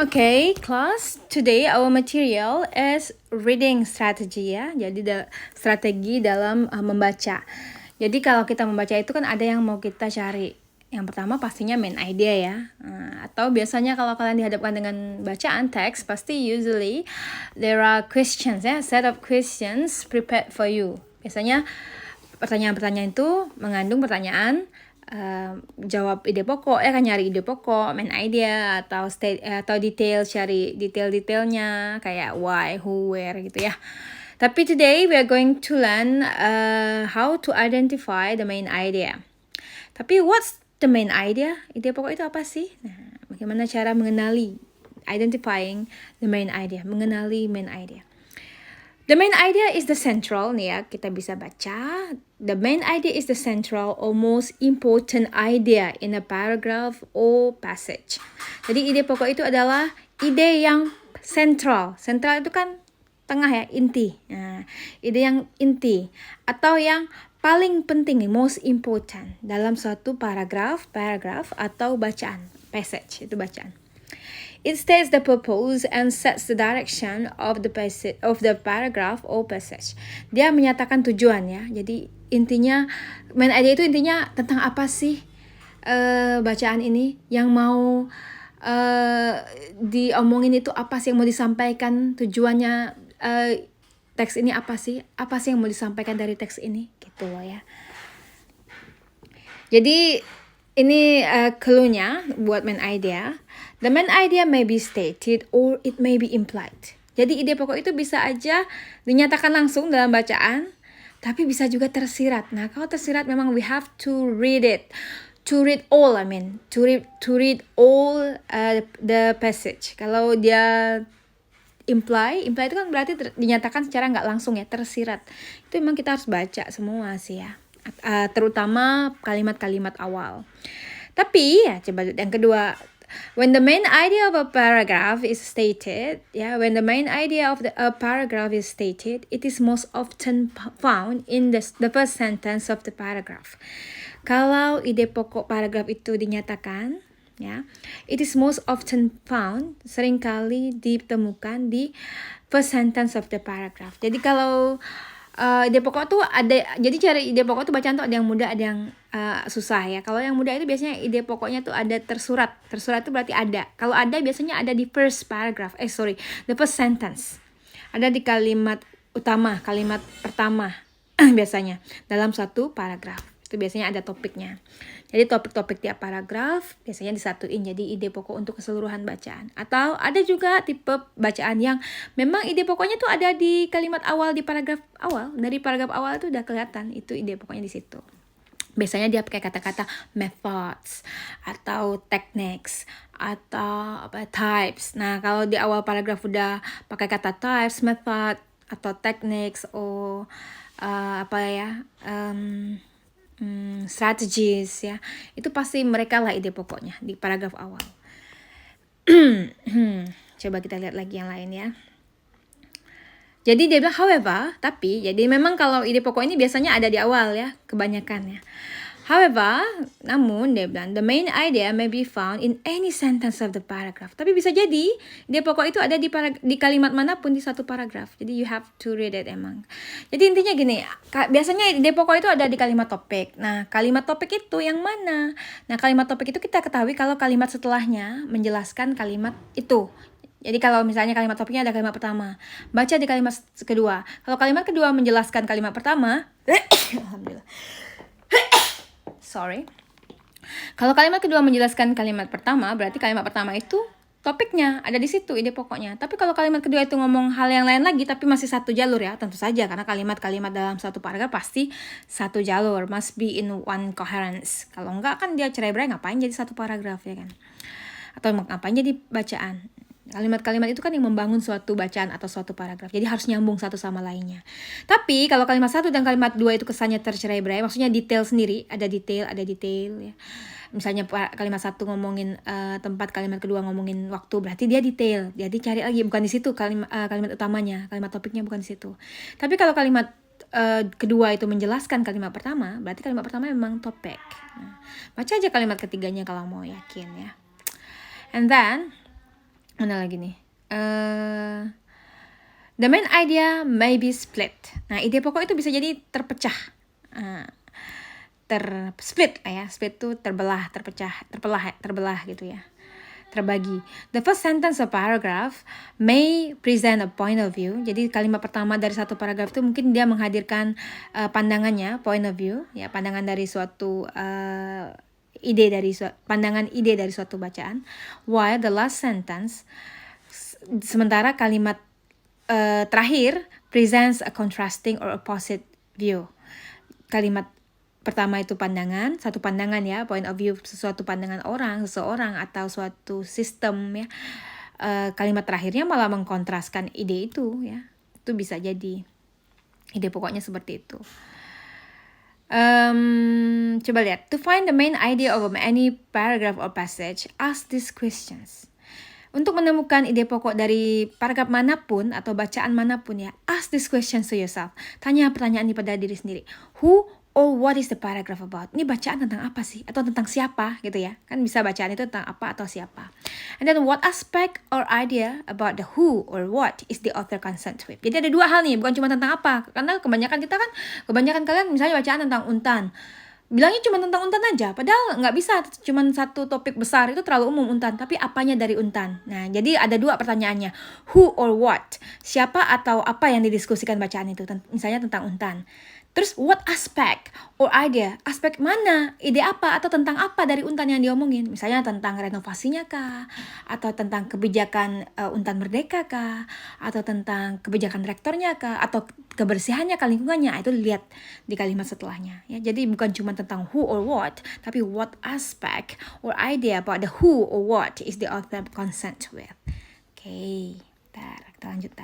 Okay, class. Today our material is reading strategy ya. Jadi strategi dalam membaca. Jadi kalau kita membaca itu kan ada yang mau kita cari. Yang pertama pastinya main idea ya. Atau biasanya kalau kalian dihadapkan dengan bacaan teks, pasti usually there are questions ya, set of questions prepared for you. Biasanya pertanyaan-pertanyaan itu mengandung pertanyaan. Jawab ide pokok kan nyari ide pokok, main idea atau detail, cari detailnya kayak why, who, where gitu ya. Tapi today we are going to learn how to identify the main idea. Tapi what's the main idea? Ide pokok itu apa sih? Nah, bagaimana cara mengenali, identifying the main idea, mengenali main idea. The main idea is the central, nih ya, kita bisa baca. The main idea is the central or most important idea in a paragraph or passage. Jadi ide pokok itu adalah ide yang sentral. Sentral itu kan tengah ya, inti. Nah, ide yang inti atau yang paling penting nih, most important dalam suatu paragraf atau bacaan. Passage itu bacaan. It states the purpose and sets the direction of the paragraph or passage. Dia menyatakan tujuan ya. Jadi intinya main idea itu intinya tentang apa sih bacaan ini yang mau diomongin itu apa sih yang mau disampaikan, tujuannya teks ini apa sih yang mau disampaikan dari teks ini gitu loh ya. Jadi ini clue-nya buat main idea. The main idea may be stated or it may be implied. Jadi ide pokok itu bisa aja dinyatakan langsung dalam bacaan, tapi bisa juga tersirat. Nah, kalau tersirat memang we have to read it. To read all, to read all the passage. Kalau dia imply itu kan berarti dinyatakan secara nggak langsung ya, tersirat. Itu memang kita harus baca semua sih ya. Terutama kalimat-kalimat awal. Tapi ya coba yang kedua, when the main idea of a paragraph is stated, it is most often found in the first sentence of the paragraph. Kalau ide pokok paragraf itu dinyatakan, ya, it is most often found, seringkali ditemukan di first sentence of the paragraph. Jadi kalau ide pokok tuh ada, jadi cari ide pokok tuh bacaan tuh ada yang mudah, ada yang susah ya. Kalau yang mudah itu biasanya ide pokoknya tuh ada tersurat itu berarti ada. Kalau ada biasanya ada di first paragraph, the first sentence, ada di kalimat utama, kalimat pertama biasanya dalam satu paragraf. Itu biasanya ada topiknya. Jadi topik-topik tiap paragraf biasanya disatuin jadi ide pokok untuk keseluruhan bacaan. Atau ada juga tipe bacaan yang memang ide pokoknya tuh ada di kalimat awal, di paragraf awal. Dari paragraf awal itu udah kelihatan itu ide pokoknya di situ. Biasanya dia pakai kata-kata methods atau techniques atau types. Nah, kalau di awal paragraf udah pakai kata types, method atau techniques strategies ya, itu pasti mereka lah ide pokoknya di paragraf awal. Coba kita lihat lagi yang lain ya. Jadi dia bilang however, tapi jadi memang kalau ide pokok ini biasanya ada di awal ya, kebanyakan ya. However, namun dia bilang the main idea may be found in any sentence of the paragraph. Tapi bisa jadi ide pokok itu ada di kalimat manapun di satu paragraf. Jadi you have to read it emang. Jadi intinya gini, biasanya ide pokok itu ada di kalimat topik. Nah, kalimat topik itu yang mana? Nah, kalimat topik itu kita ketahui kalau kalimat setelahnya menjelaskan kalimat itu. Jadi kalau misalnya kalimat topiknya ada kalimat pertama, baca di kalimat kedua. Kalau kalimat kedua menjelaskan kalimat pertama, alhamdulillah. Kalau kalimat kedua menjelaskan kalimat pertama, berarti kalimat pertama itu topiknya ada di situ, ide pokoknya. Tapi kalau kalimat kedua itu ngomong hal yang lain lagi, tapi masih satu jalur ya, tentu saja karena kalimat-kalimat dalam satu paragraf pasti satu jalur, must be in one coherence. Kalau enggak kan dia cerai-berai, ngapain jadi satu paragraf ya kan? Atau ngapain jadi bacaan? Kalimat-kalimat itu kan yang membangun suatu bacaan atau suatu paragraf. Jadi harus nyambung satu sama lainnya. Tapi kalau kalimat satu dan kalimat dua itu kesannya tercerai-berai, maksudnya detail sendiri, ada detail ya. Misalnya kalimat satu ngomongin tempat, kalimat kedua ngomongin waktu, berarti dia detail. Jadi cari lagi, bukan di situ kalimat utamanya, kalimat topiknya bukan di situ. Tapi kalau kalimat kedua itu menjelaskan kalimat pertama, berarti kalimat pertama memang topik. Nah, baca aja kalimat ketiganya kalau mau yakin ya. And then Mana lagi nih? The main idea may be split. Nah, ide pokok itu bisa jadi terpecah. Split lah ya. Split itu terbelah, terpecah, terbelah gitu ya. Terbagi. The first sentence of paragraph may present a point of view. Jadi kalimat pertama dari satu paragraf itu mungkin dia menghadirkan pandangannya, point of view, ya, pandangan dari suatu pandangan ide dari suatu bacaan. While the last sentence, sementara kalimat terakhir presents a contrasting or opposite view. Kalimat pertama itu pandangan, satu pandangan ya, point of view, sesuatu pandangan seseorang atau suatu sistem ya. Kalimat terakhirnya malah mengkontraskan ide itu ya. Itu bisa jadi ide pokoknya seperti itu. Coba lihat. To find the main idea of any paragraph or passage, ask these questions. Untuk menemukan ide pokok dari paragraf manapun atau bacaan manapun ya, ask these questions to yourself. Tanya pertanyaan ini pada diri sendiri. Who or what is the paragraph about? Ini bacaan tentang apa sih? Atau tentang siapa gitu ya. Kan bisa bacaan itu tentang apa atau siapa. And then what aspect or idea about the who or what is the author concerned with? Jadi ada dua hal nih, bukan cuma tentang apa. Karena kebanyakan kalian misalnya bacaan tentang untan. Bilangnya cuma tentang untan aja, padahal nggak bisa cuma satu topik besar, itu terlalu umum untan, tapi apanya dari untan. Nah, jadi ada dua pertanyaannya, who or what, siapa atau apa yang didiskusikan bacaan itu, misalnya tentang untan. Terus what aspect or idea, aspek mana, ide apa atau tentang apa dari untan yang diomongin, misalnya tentang renovasinya kah, atau tentang kebijakan untan merdeka kah, atau tentang kebijakan rektornya kah, atau kebersihannya kah, lingkungannya. Itu lihat di kalimat setelahnya ya. Jadi bukan cuma tentang who or what, tapi what aspect or idea about the who or what is the author concerned with. Oke, kita lanjut.